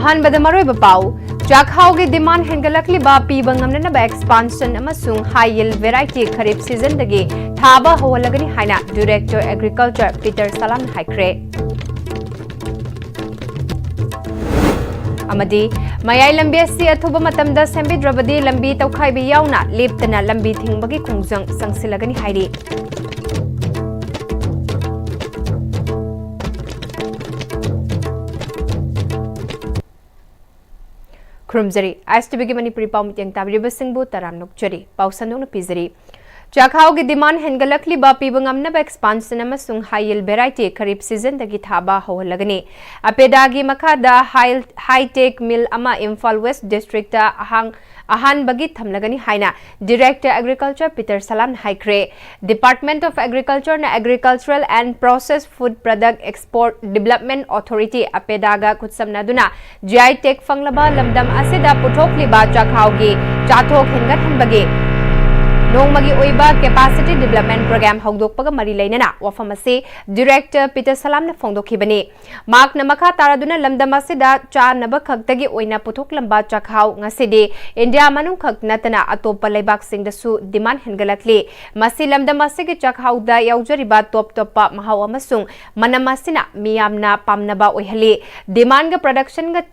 अहानबद मरोइब पाउ चाखाओगे डिमांड हेंगलकलिबा पीबा ngamnanaba expansion amasung high yield variety kharif season dagi thaba hawalagani haina director agriculture Peter Salam haikre amadi mayai lambi asi athuba matamda sembidrabadi lambi tawkhaibi yauna leptana lambi thingbagi khungjang sangsilagani hairi Krumzari, Istv Manipuri Pam-Itiang Tabiriba Singbu Taram Nukchari, Pausanung Pizari. Chakao gi demand hengalakli ba pibangamnaba expansion amasung high yield variety kharif season dagi thaba hawalagani. Apedagi makada high tech mill ama Imphal West district ta ahan bagi thamlagani haina Director Agriculture Peter Salam haikre. Department of Agriculture na Agricultural and Processed Food Product Export Development Authority apedaga kutsamnaduna GI Tech fanglaba lamdam asida puthokli ba chakao gi chathok hengat hanbagi Nongmagi oiba capacity development program hongdokpaga mari leinana wafamase Director Peter Salam na phongdokhibani mak na makha taraduna lamdam asida cha naba khaktagi oina puthok lamba chakhau ngasidi India manung khak natana atopa leibak singdasu demand hengalakli masi lamdam asigi chakhau da yaujariba top pa mahaw amasung manamasina miyamna pamnaba oihali demand ga production ga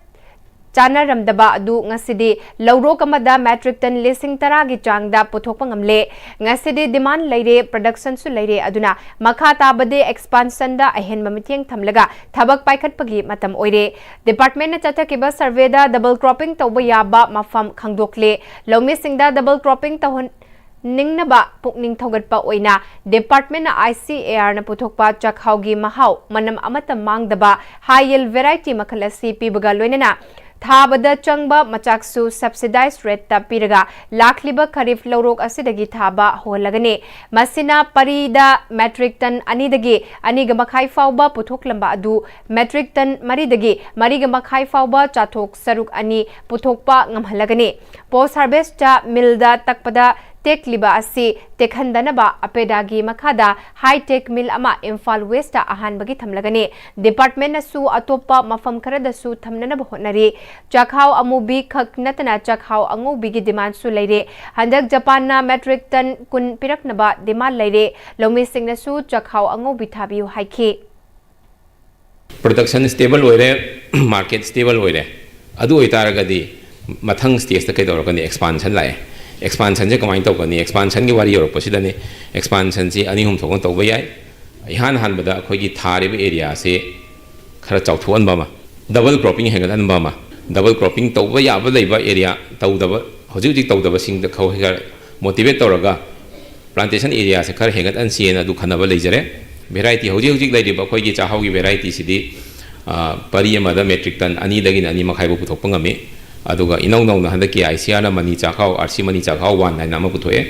Chana Ramdaba adu ngasidi laurok amada metric ton lising taragi changda puthokpa ngamle ngasidi demand leire production su leire aduna makha tabade expansion da ahen mamityeng thamlaga thabak paikhatpagi matam oire department na chatakiba survey da double cropping tawba yaba mafam khangdokle lawmi singda double cropping tawhon ningnaba pukning thogatpa oina department na ICAR na puthokpa chakhaugi mahau manam amata mangdaba high yield variety makhalasi pibaga loinana Thabada changba machaksu subsidized rate ta piraga lakhliba kharif laurok asidagi thaba holagani masina parida metric ton anidagi aniga makhai fauba puthok lamba adu metric ton maridagi mariga makhai fauba chathok saruk ani puthokpa ngamhalagani post harvest ta milda takpada tekliba asi tekhandanaba apedagi makhada high tech mill ama Imphal West ta ahanbagi thamlagani department na su atopa mafam kharada su thamnanaba hotnari chakhau amubi khak natana chakhau angubi gi demand su leire handak Japan na metric ton kun piraknaba demand leire lomi sing na su chakhau angubi thabiu haiki production stable oire market stable oire adu oitaragadi mathang stage ta kaidoragani expansion lai expansion je kamai tawkani expansion gi wari yoropasida ne expansion ji ani hum thokon tawba yai ihan han bada khoi gi thariba area se khara chawthuan bama double cropping hengadan bama double cropping tawba yaba leiba area tawdaba hoji tawdaba sing da khau hegar motivate tawraga plantation area se khara hengat an siena du khanaba leijare variety hoji leiba khoi gi chahau gi variety sidi pari amada metric ton ani dagin ani makhai bu puthokpa ngame aduga inau nau na handaki ICR na mani chakhau RC mani chakhau 1 na nama puthoe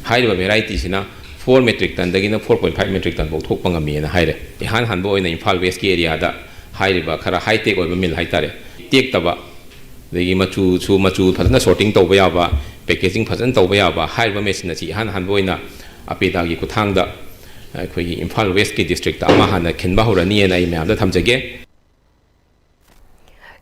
hairiba variety sina 4 metric ton dagina 4.5 metric ton bo thokpa ngami na haire ihan hanbo oina Imphal West ki area da hairiba khara high tech oiba mill haitare tek taba dagi machu phajana sorting tawba yaba packaging phajana tawba yaba hairiba machine chi ihan hanbo oina apeda gi kuthang da khoi Imphal West ki district ta ama hana khinba horani na I myam da thamjage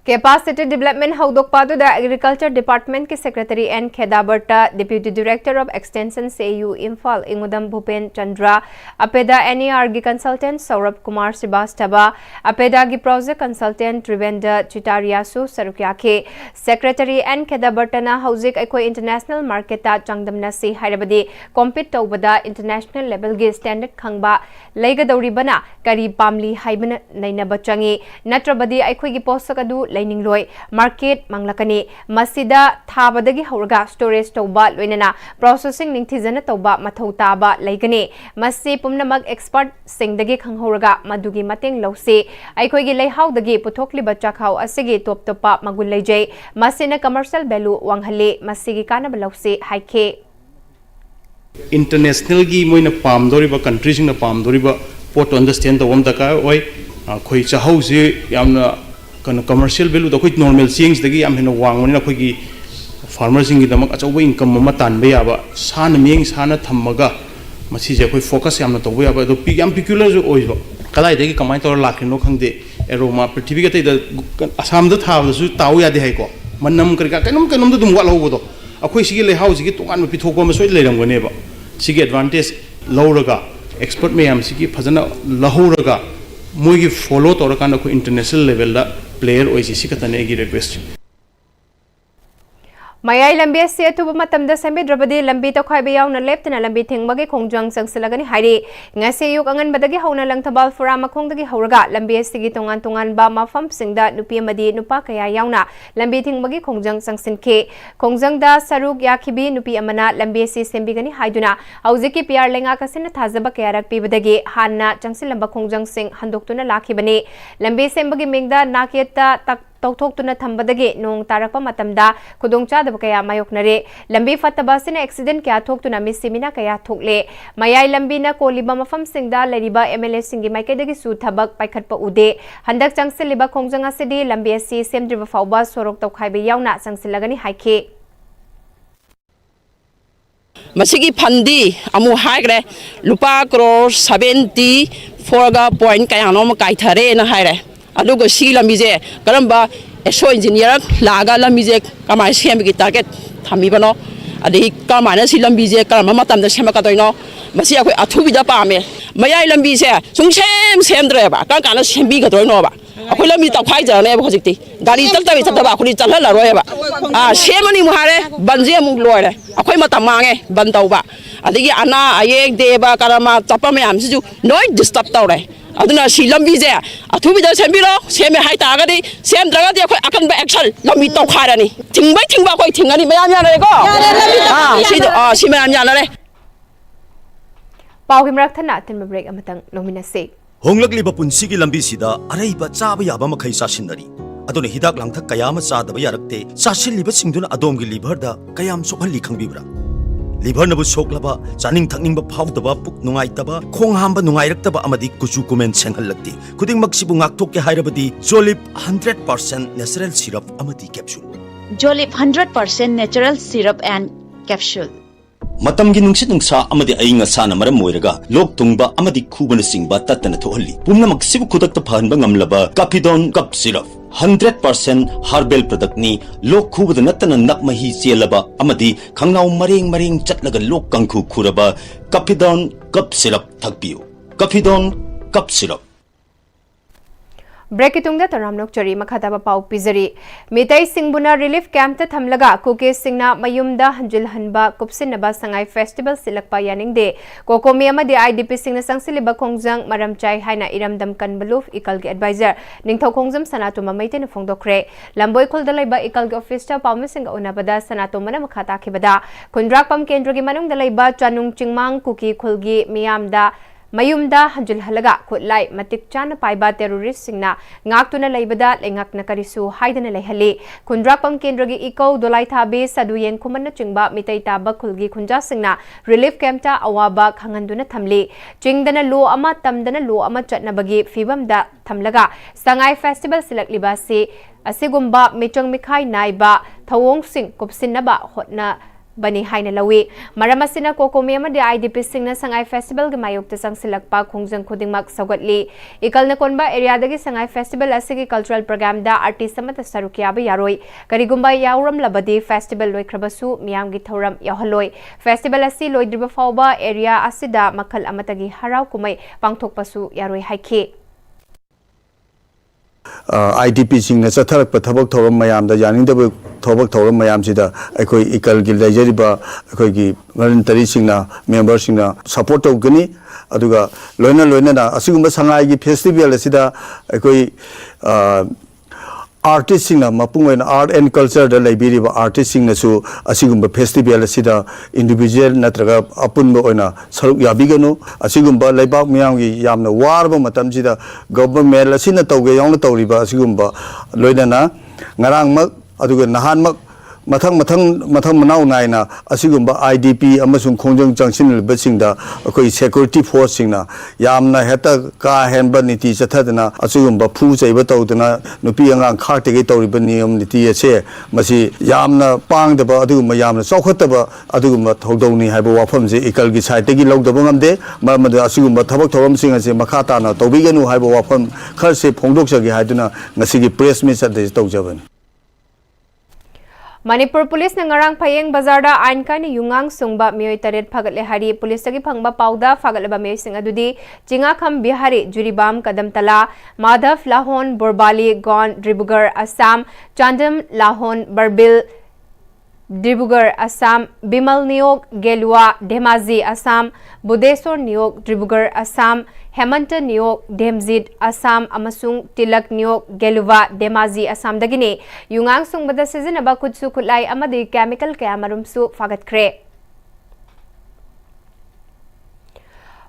Capacity Development Haudokpadu the Agriculture Department ki Secretary N Khedabarta Deputy Director of Extension CU Imphal Ingudam Bhupen Chandra Apeda NER gi Consultant Saurabh Kumar Srivastava Apeda gi Project Consultant Trivendra Chitariasu Sarukyake Secretary N Khedabarta na Hauzik Ekoi International Market ta Changdamna si Hairabadi compete tawbada international level gi standard khangba leigadoribana kari pamli haibana nainaba changi natrabadi Ekoi gi posakadu Lining Loy Market Manglakani Masida Thabadagi Horaga Storage Toba Loinana Processing Ningthizana Toba Mathotaba Laigani Masi Pumnamag Expert Singdagi Khanghoraga Madugi Mateng Lose Aikoigi Leihau Dagi Puthokli Bachakau Asigi Top Topa Magulajay Masina Commercial Belu Wanghale Masigi Kanaba Lose Haike International gi moina pamdoriba countries na pamdoriba pot understand the one daka oi khoi chahau se yamna commercial value da khoi normal change dagi am hena wangoni na khoi gi farmers ingi damak achawa income ma tanba yaba sana meng sana thammaga masi je khoi focus yamna tawba yaba do yam peculiar jo oiba कदाइदगी कमाई तौर लाखिनो खंगदे aroma पृथ्वी के तैद Assam the थाबदसु ताउ यादे haiku मनम करिका कनम कनम the दुम वालौबदो अखोई सिगे लेहाउ सिगे तोंगान पिथोको मसोय लेरमगनेबा सिगे एडवांटेज लौरगा एक्सपर्ट मैम सिगे फजना लहौरगा मोगी फॉलो तौरकान अखोई इंटरनेशनल लेवल दा प्लेयर ओइसि सिकतने एगी request Mayai lambi se tu matam da sambe drabadi lambi to khai be yauna leptna lambi thingmagi khongjang sangsilagani hairi ngase yuk angan badagi hauna lang thabal fura makhongdagi hauraga lambi sigi tongan tongan ba mafam singda nupi amadi nupa kaya yauna lambi thingmagi khongjang sangsinke khongjang da saruk yakhibi nupi amana lambi se sembigani haiduna hauziki pr lenga kasina thazaba kayarak pibadagi hanna changsilamba khongjang sing handoktuna lakhibani lambi sembagi mingda nakyeta tak तौथोक्तुना थंबदगे नोंग तारकपा मतमदा खुदोंगचादब कया मायोकनरे लंबी फत्तबासिना accident क्या थोक्तुना मिसिमिना कया थोकले मयाई लंबीना कोलिबा मफम सिंगदा लेरिबा MLA सिंगी माइकेदगी सु थबक पाइखटपा उदे हंदक चंगसिलिबा खोंगजंग असिदी लंबी असि सेमद्रिबा फाउबा सोरोक तौखाइबे यावना चंगसिलगनी हाइखे मसिगी फंदी अमु हाइग्रे लुपा करोड़ 74 गा point कयानो म काइथरे न हाइरे अदुगो सी लमीजे करम्बा एसो इंजीनियर लागा लमीजे कमाय सेमगी टारगेट थमीबनो अदि कमायना सी लमीजे करम मतमदा सेमकदोइनो मसी अखोय अथुबिदा पामे मयाई लमीजे सुंसेम सेमद्रेबा काना सेमबिगदोइनोबा अखोय लमी तखवाइ जरने हजिकति गाड़ी तलतबि तबा अखोय चलहलरोयबा सेमनी मुहारे बंजे मु लोयरे अखोय मतम मांगे बंदौबा अदि अना अयेक देबा करमा चपा मयामसिजु नोय डिस्टर्ब तौरे अदुना सी लंबीजे अथुबिदा सेमबिरो सेमे हाइतागदि सेमद्रगदि अखोय अकन बा एक्शन लंबी तौखारनी थिंगबाय थिंगबा अखोय थिंगनी मयाम यानरेको सी मयाम यानरे पाउ हिमरक थना तिन ब्रेक अमतंग नोमिनसे होंगलकलिबा पुंसिगी लंबीसिदा अरैबा चाबा याबा मखै सासिनरी अदुना हिदाक लांथक कयाम चादबा यारक्ते सासिलिबा सिंगदुना अदोमगी लिभरदा कयाम सोखली खंगबिब्रा लिभर नबु सोकलबा चानिंग थकनिंग फाउदबा पुक नुंगाइतबा खोंग हांबा नुंगाइरक्तबा अमदि कुचु कुमेन सेंहलक्ति खुदिंगमक सिबु ngakthokke hairabadi जोलिप 100% नेचुरल सिरप अमदि कैप्सूल जोलिप 100% नेचुरल सिरप एंड कैप्सूल मतमगी नुंगसित नुंगसा अमदि अइंग असाना मरम मोइरगा लोक तुंगबा अमदि खुबन सिंगबा तत्तन थोहल्ली पुमनमक सिबु खुदक्ता फहनबा ngamlaba काफिडोन कप सिरप 100% हर्बल प्रोडक्ट नि लोक खुबद नतन नक मही चेलबा अमदि खंगनाउ मरेंग मरेंग चटलगा लोक कंखु खुरबा काफिडोन कप सिरप थकपियो काफिडोन कप सिरप ब्रेक तुंगदा तराम नोकचरी मखादाबा पाउ पिजरी मितै सिंगबुना रिलीफ कैंप ता थमलगा कुके सिंगना मयुमदा हंजिल हनबा कुपसिनबा संगाई फेस्टिवल सिलकपा यानिंगदे कोकोमी अमदि आईडीपी सिंगना संगसिलिबा खोंगजंग मरमचाई हाइना इरमदम कनबलुफ इकल के एडवाइजर निंगथौ खोंगजम सनातुमा मैतेन फोंदोखरे लंबोय खुलदा लैबा इकल के ऑफिस ता पाउमिसिंग उनाबदा सनातुमना मखाता खिबदा खुंद्राकपम केंद्र की मनुंगदा लैबा चानुंग चिंगमांग कुकी खुलगी मियामदा मयुमदा हंजिल हलगा खुलाई मतिक चाना पाइबा टेररिस्ट सिंगना ngaktuna laibada lengakna karisu haidana lehali Khundrakpam केंद्र की इको दोलाई थाबे सदुयें खुमन चिंगबा मितै ताबा खुलगी खुंजा सिंगना रिलीफ कैंपता अवाबा खंगंदुना थमले चिंगदना लो अमा तमदना लो अमा चटनबगी फिबमदा थमलगा संगाई फेस्टिवल सिलकलिबा से असिगुंबा मिचंग मिखाई नाइबा थवोंग सिंग कुपसिनबा होटना बनी हाइना लवी मरमसिना कोकोमी अमदि आईडीपी सिंगना संगाई फेस्टिवल गे मायोक्ता संगसिलकपा खुंजंग खुदिंगमक सगतली इकलना कोनबा एरियादगी संगाई फेस्टिवल असिगी कल्चरल प्रोग्राम दा आर्टिस्ट अमत सरुकियाबा यारोय करिगुंबा यावरम लबदी फेस्टिवल लोइख्रबसु मियामगी थौरम याहलोय फेस्टिवल असि लोइद्रिबा फावबा एरिया असिदा मखल अमतगी हराव कुमै पांगथोकपसु यारोय हाइखे आईडीपी सिंगना चथरक थबक थौरम मयामदा यानिंदब थबक थौरम मयामसिदा अखोय इकल गी लेजरिबा अखोय गी वॉलंटरी सिंगना मेंबर सिंगना सपोर्ट तौगनी अदुगा लोइना लोइना असिगुंबा संगाई गी फेस्टिवल असिदा अखोय आर्टिस्ट सिंगना मपुंगन आर्ट एंड कल्चर दा लेबिरिबा आर्टिस्ट सिंगनासु असिगुंबा फेस्टिवल असिदा इंडिविजुअल नत्रगा अपुनबा ओइना सरुक याबिगनो असिगुंबा लेबाक मियामगी यामना वारबा मतमसिदा गवर्नमेंट असिना तौगे यावना तौरिबा असिगुंबा लोइना ngarangmak aduga nahanmak मथंग मनाव नायना असिगुंबा IDP अमसुंग खोंजंग चंगसिनलिबसिंगदा अखोई सिक्योरिटी फोर्स सिंगना यामना हेता का हेनबा नीति चथदना असिगुंबा फू चैब तौदना नुपी अंगांग खातेगे तौरिबा नियम नीति असे मसी यामना पांगदबा अदुगुंबा यामना चौखतबा अदुगुंबा थौदौनी हाइबा वाफमसे इकलगी साइडगी लौदबा ngamde मरमद असिगुंबा थबक थौरमसिंग असे मखा ताना तौबिगनु हाइबा वाफम खरसे फोंदोकसगी हाइदुना ngasiगी प्रेस मीट सदे तौजबन Manipur Police na ngarang Phayeng Bazar da ain kai ni yungang sungba mioi taret phagat le hari police tagi phangba pauda phagat leba mioi sing adudi Jinga Kham Bihari Juribam Kadam Tala Madhav Lahon Borbali Gon Dribugar Assam Chandam Lahon Barbil Dribugar Assam Bimal Niok Gelua Dhemazi Assam Budesor Niok Dribugar Assam Hemanta Niok Dhemzid Assam amasung Tilak Niok Geluwa Dhemazi Assam dagini yungang sungbada season aba kutsu kulai amadi chemical kaya marumsu fagat kre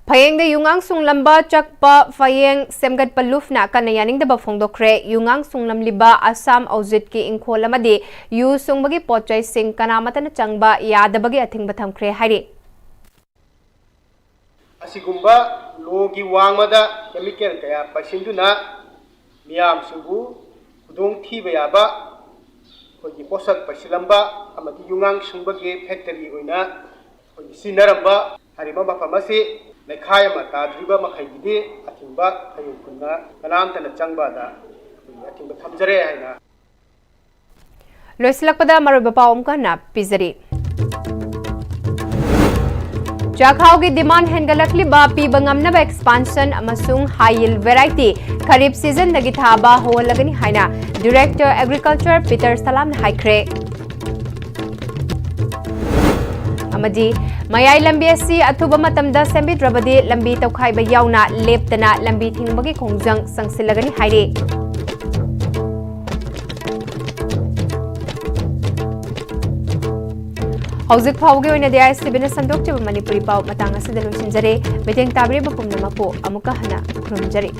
Phayeng de yungang sung lamba chakpa Phayeng semgat palufna kanayaning de bafongdo kre yungang sung lamliba Assam auzit ki ingkhol amadi yu sungbagi pochai sing kanamatan changba yadabagi athing batham kre hari Asigumba logi wangmada chemical kaya pasinduna miyam subu kudong thiba yaba hoji posak pasilamba amati yungang sungbagi factory oina hoji sinaramba harima bafamasi lekhaya mata driba makhaigide athingba khayukunna kanamtana changbada athingba thamjare haina Loislakpada maruba paum kana pizari Jakhao ki demand hengalakli ba pibangamnaba expansion amasung high yield variety kharif season dagi thaba holagani haina Director Agriculture Peter Salam na haikre Amadi mayai lambi asi athuba matamda sembi drabadi lambi tawkhai ba yauna leptana lambi thingbagi khongjang sangsilagani haire Hauzik Pauge oina de Pm-Istv na sandok chaba Manipuri pau matang asida loisinjare meteng tabri bapum namapo amuka hana khurumjare